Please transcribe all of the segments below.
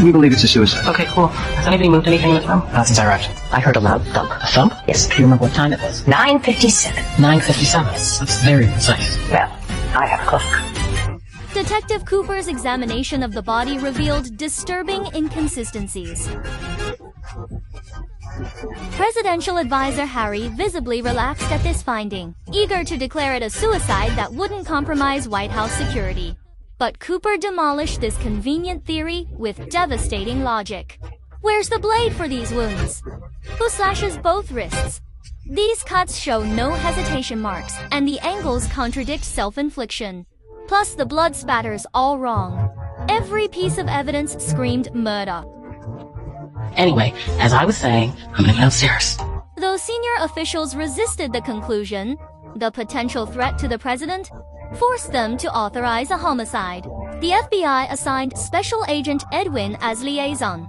We believe it's a suicide. Okay, cool. Has anybody moved anything in this room? Not since I arrived. I heard a loud thump. A thump? Yes. Do you remember what time it was? 9:57. 9:57. That's very precise. Well, I have a clock. Detective Cooper's examination of the body revealed disturbing inconsistencies. Presidential advisor Harry visibly relaxed at this finding, eager to declare it a suicide that wouldn't compromise White House security. But Cooper demolished this convenient theory with devastating logic. Where's the blade for these wounds? Who slashes both wrists? These cuts show no hesitation marks, and the angles contradict self-infliction. Plus, the blood spatter's all wrong. Every piece of evidence screamed murder. Anyway, as I was saying, I'm gonna go downstairs. Though senior officials resisted the conclusion, the potential threat to the president forced them to authorize a homicide. The FBI assigned Special Agent Edwin as liaison.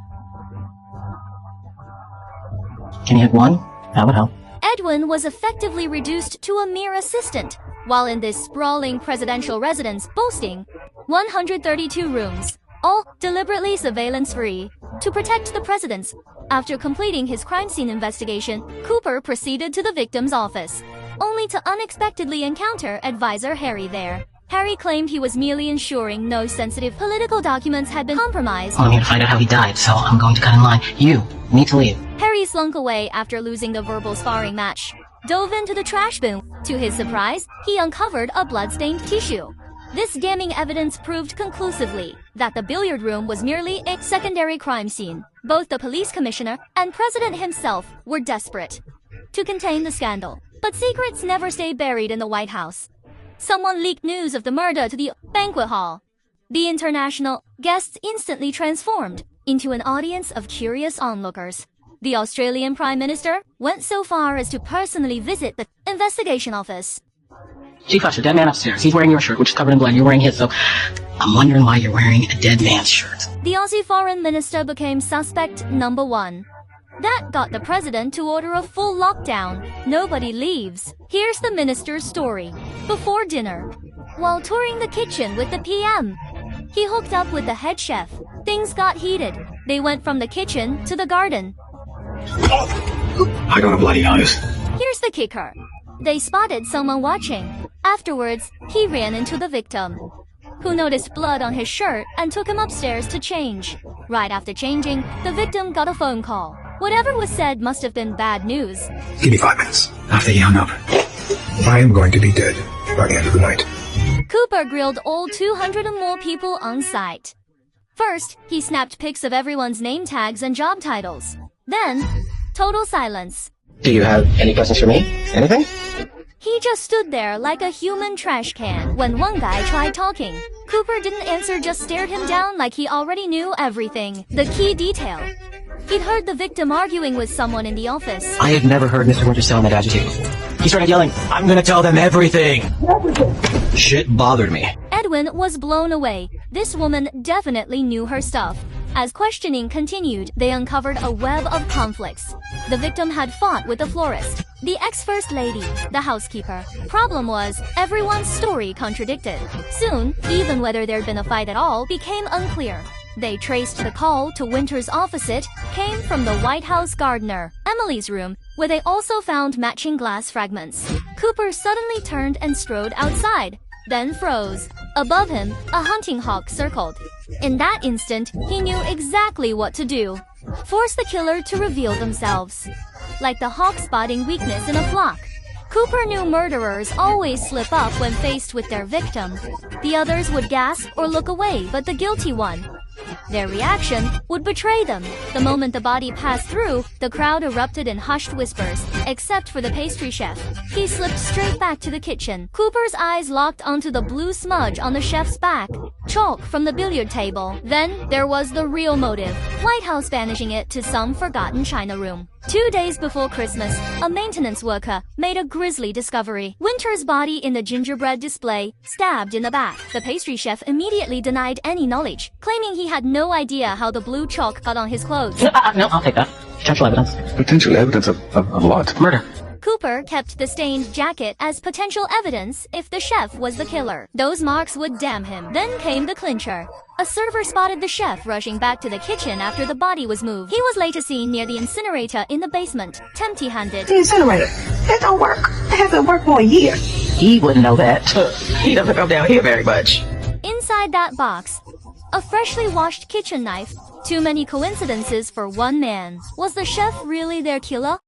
Can you hit one? That would help. Edwin was effectively reduced to a mere assistant, while in this sprawling presidential residence boasting 132 rooms, all deliberately surveillance-free, to protect the presidents. After completing his crime scene investigation, Cooper proceeded to the victim's office, only to unexpectedly encounter advisor Harry there. Harry claimed he was merely ensuring no sensitive political documents had been compromised. I'm here to find out how he died, so I'm going to cut in line. You need to leave. Harry slunk away after losing the verbal sparring match, dove into the trash bin. To his surprise, he uncovered a blood-stained tissue. This damning evidence proved conclusively that the billiard room was merely a secondary crime scene. Both the police commissioner and president himself were desperate to contain the scandal. But secrets never stay buried in the White House. Someone leaked news of the murder to the banquet hall. The international guests instantly transformed into an audience of curious onlookers. The Australian Prime Minister went so far as to personally visit the investigation office. Chief Usher, dead man upstairs. He's wearing your shirt, which is covered in blood. You're wearing his, so I'm wondering why you're wearing a dead man's shirt. The Aussie foreign minister became suspect number one. That got the president to order a full lockdown. Nobody leaves. Here's the minister's story. Before dinner, while touring the kitchen with the PM, he hooked up with the head chef. Things got heated. They went from the kitchen to the garden. I got a bloody nose. Here's the kicker. They spotted someone watching. Afterwards, he ran into the victim, who noticed blood on his shirt and took him upstairs to change. Right after changing, the victim got a phone call. Whatever was said must have been bad news. Give me 5 minutes. After he hung up, I am going to be dead by the end of the night. Cooper grilled all 200 and more people on site. First, he snapped pics of everyone's name tags and job titles. Then, total silence. Do you have any questions for me? Anything? He just stood there like a human trash can when one guy tried talking. Cooper didn't answer, just stared him down like he already knew everything. The key detail. He'd heard the victim arguing with someone in the office. I had never heard Mr. Winter sound that agitated before. He started yelling, "I'm gonna tell them everything!" Shit bothered me. Edwin was blown away. This woman definitely knew her stuff. As questioning continued, they uncovered a web of conflicts. The victim had fought with the florist, the ex-first lady, the housekeeper. Problem was, everyone's story contradicted. Soon, even whether there'd been a fight at all became unclear. They traced the call to Winter's opposite came from the White House gardener, Emily's room, where they also found matching glass fragments. Cooper suddenly turned and strode outside, then froze. Above him, a hunting hawk circled. In that instant, he knew exactly what to do. Force the killer to reveal themselves. Like the hawk spotting weakness in a flock. Cooper knew murderers always slip up when faced with their victim. The others would gasp or look away, but the guilty one, their reaction would betray them. The moment the body passed through, the crowd erupted in hushed whispers, except for the pastry chef. He slipped straight back to the kitchen. Cooper's eyes locked onto the blue smudge on the chef's back, chalk from the billiard table. Then there was the real motive, White House banishing it to some forgotten china room. 2 days before Christmas, a maintenance worker made a grisly discovery. Winter's body in the gingerbread display, stabbed in the back. The pastry chef immediately denied any knowledge, claiming he had no idea how the blue chalk got on his clothes. No, I'll take that. Potential evidence. Potential evidence of what? Murder. Cooper kept the stained jacket as potential evidence if the chef was the killer. Those marks would damn him. Then came the clincher. A server spotted the chef rushing back to the kitchen after the body was moved. He was later seen near the incinerator in the basement, empty-handed. The incinerator. That don't work. It hasn't worked for a year. He wouldn't know that. He doesn't come down here very much. Inside that box, a freshly washed kitchen knife. Too many coincidences for one man. Was the chef really their killer?